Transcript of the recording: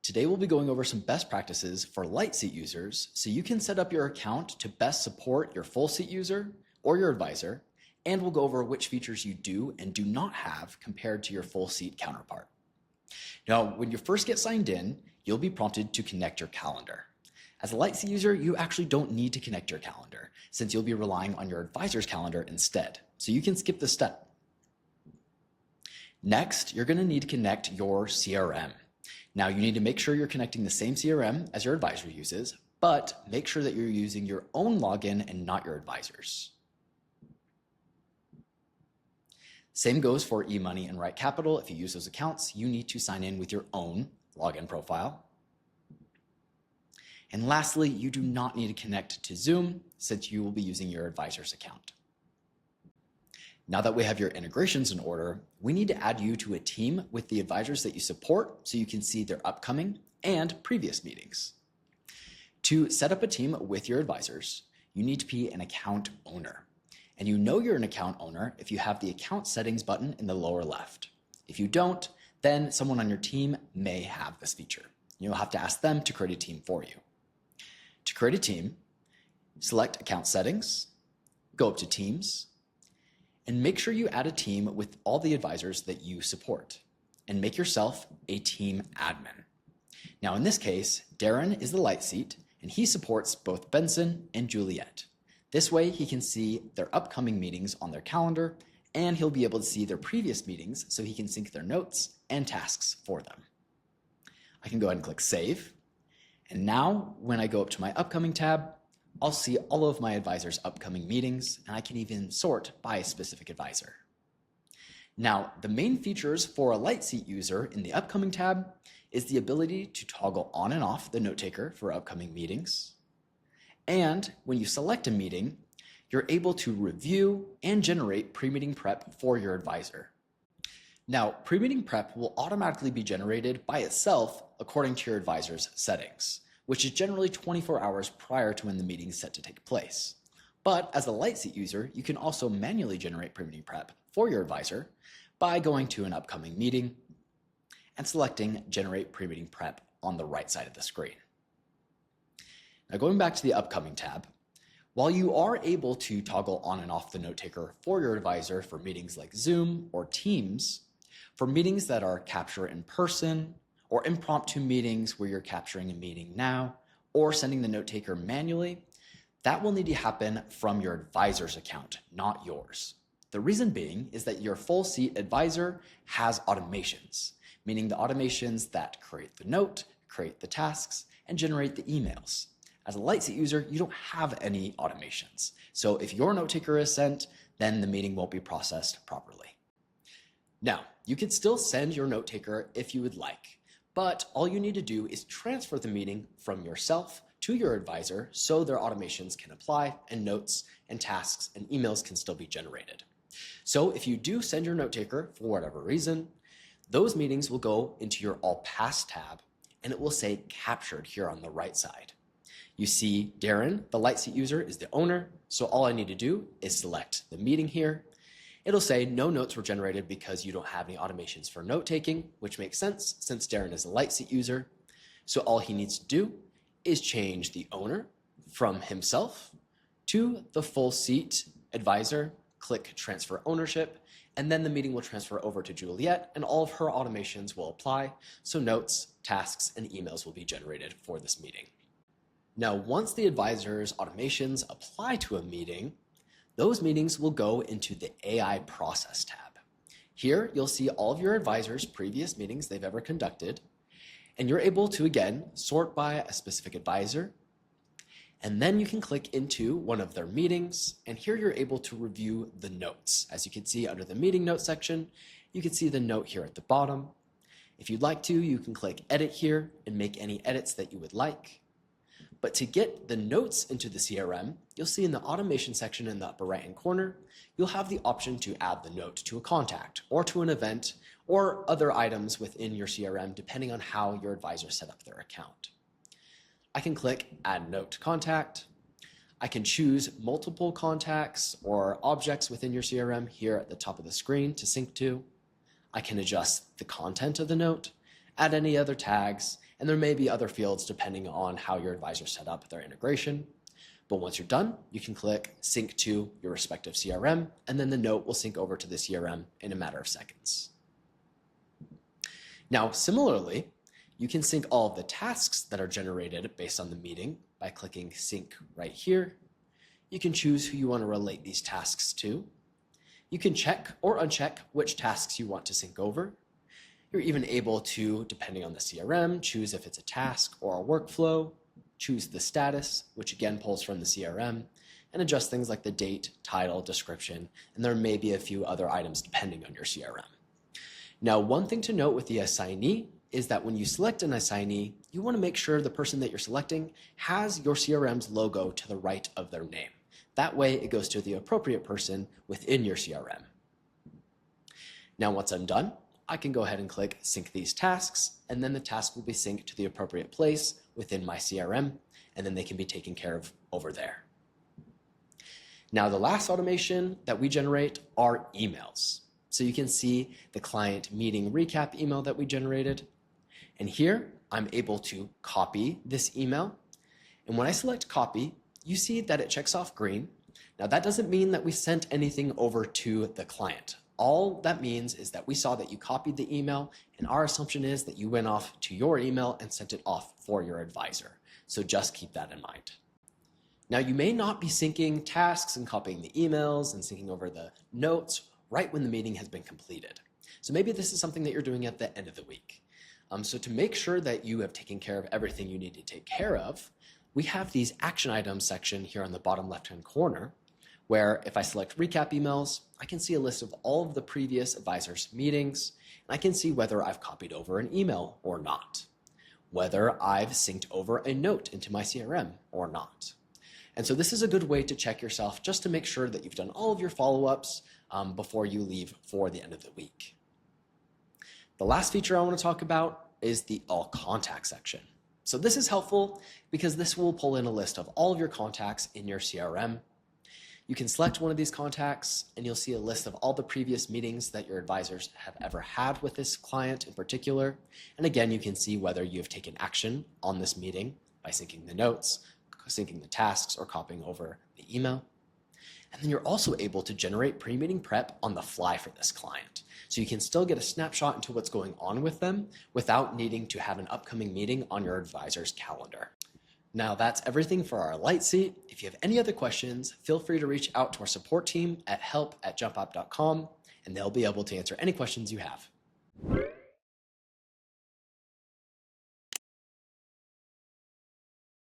Today we'll be going over some best practices for Lite seat users so you can set up your account to best support your full seat user or your advisor, and we'll go over which features you do and do not have compared to your full seat counterpart. Now, when you first get signed in, you'll be prompted to connect your calendar. As a Lite seat user, you actually don't need to connect your calendar since you'll be relying on your advisor's calendar instead, so you can skip this step. Next, you're going to need to connect your CRM. Now, you need to make sure you're connecting the same CRM as your advisor uses, but make sure that you're using your own login and not your advisor's. Same goes for eMoney and Right Capital. If you use those accounts, you need to sign in with your own login profile. And lastly, you do not need to connect to Zoom since you will be using your advisor's account. Now that we have your integrations in order, we need to add you to a team with the advisors that you support so you can see their upcoming and previous meetings. To set up a team with your advisors, you need to be an account owner. And you know you're an account owner if you have the account settings button in the lower left. If you don't, then someone on your team may have this feature. You'll have to ask them to create a team for you. To create a team, select Account Settings, go up to Teams, and make sure you add a team with all the advisors that you support, and make yourself a team admin. Now in this case, Darren is the Lite seat, and he supports both Benson and Juliet. This way he can see their upcoming meetings on their calendar, and he'll be able to see their previous meetings so he can sync their notes and tasks for them. I can go ahead and click Save. And now when I go up to my Upcoming tab, I'll see all of my advisor's upcoming meetings, and I can even sort by a specific advisor. Now, the main features for a Lite seat user in the Upcoming tab is the ability to toggle on and off the note taker for upcoming meetings. And when you select a meeting, you're able to review and generate pre-meeting prep for your advisor. Now, pre-meeting prep will automatically be generated by itself according to your advisor's settings, which is generally 24 hours prior to when the meeting is set to take place. But as a Lite seat user, you can also manually generate pre-meeting prep for your advisor by going to an upcoming meeting and selecting Generate Pre-meeting Prep on the right side of the screen. Now going back to the Upcoming tab, while you are able to toggle on and off the note taker for your advisor for meetings like Zoom or Teams, for meetings that are capture in person or impromptu meetings where you're capturing a meeting now or sending the note taker manually, that will need to happen from your advisor's account, not yours. The reason being is that your full seat advisor has automations, meaning the automations that create the note, create the tasks, and generate the emails. As a Lite seat user, you don't have any automations. So if your note taker is sent, then the meeting won't be processed properly. Now, you can still send your note taker if you would like, but all you need to do is transfer the meeting from yourself to your advisor so their automations can apply and notes and tasks and emails can still be generated. So if you do send your note taker for whatever reason, those meetings will go into your All Past tab and it will say captured here on the right side. You see Darren, the Lite seat user, is the owner, so all I need to do is select the meeting here. It'll say no notes were generated because you don't have any automations for note taking, which makes sense since Darren is a Lite seat user. So all he needs to do is change the owner from himself to the full seat advisor, click transfer ownership, and then the meeting will transfer over to Juliet and all of her automations will apply. So notes, tasks, and emails will be generated for this meeting. Now, once the advisor's automations apply to a meeting, those meetings will go into the AI Process tab. Here, you'll see all of your advisors' previous meetings they've ever conducted, and you're able to, again, sort by a specific advisor, and then you can click into one of their meetings, and here you're able to review the notes. As you can see under the meeting notes section, you can see the note here at the bottom. If you'd like to, you can click Edit here and make any edits that you would like. But to get the notes into the CRM, you'll see in the automation section in the upper right-hand corner, you'll have the option to add the note to a contact or to an event or other items within your CRM depending on how your advisor set up their account. I can click Add Note to Contact. I can choose multiple contacts or objects within your CRM here at the top of the screen to sync to. I can adjust the content of the note, add any other tags, and there may be other fields depending on how your advisor set up their integration. But once you're done, you can click Sync to your respective CRM, and then the note will sync over to the CRM in a matter of seconds. Now, similarly, you can sync all of the tasks that are generated based on the meeting by clicking Sync right here. You can choose who you want to relate these tasks to. You can check or uncheck which tasks you want to sync over. You're even able to, depending on the CRM, choose if it's a task or a workflow, choose the status, which again pulls from the CRM, and adjust things like the date, title, description, and there may be a few other items depending on your CRM. Now, one thing to note with the assignee is that when you select an assignee, you want to make sure the person that you're selecting has your CRM's logo to the right of their name. That way it goes to the appropriate person within your CRM. Now, once I'm done, I can go ahead and click Sync these tasks, and then the task will be synced to the appropriate place within my CRM, and then they can be taken care of over there. Now, the last automation that we generate are emails. So you can see the client meeting recap email that we generated. And here, I'm able to copy this email. And when I select copy, you see that it checks off green. Now, that doesn't mean that we sent anything over to the client. All that means is that we saw that you copied the email, and our assumption is that you went off to your email and sent it off for your advisor. So just keep that in mind. Now, you may not be syncing tasks and copying the emails and syncing over the notes right when the meeting has been completed. So maybe this is something that you're doing at the end of the week. So to make sure that you have taken care of everything you need to take care of, we have these action items section here on the bottom left-hand corner, where if I select recap emails, I can see a list of all of the previous advisors' meetings, and I can see whether I've copied over an email or not, whether I've synced over a note into my CRM or not. And so this is a good way to check yourself just to make sure that you've done all of your follow-ups before you leave for the end of the week. The last feature I want to talk about is the all contacts section. So this is helpful because this will pull in a list of all of your contacts in your CRM. You can select one of these contacts and you'll see a list of all the previous meetings that your advisors have ever had with this client in particular. And again, you can see whether you have taken action on this meeting by syncing the notes, syncing the tasks, or copying over the email. And then you're also able to generate pre-meeting prep on the fly for this client. So you can still get a snapshot into what's going on with them without needing to have an upcoming meeting on your advisor's calendar. Now that's everything for our Lite seat. If you have any other questions, feel free to reach out to our support team at help@jump.ai.com, and they'll be able to answer any questions you have.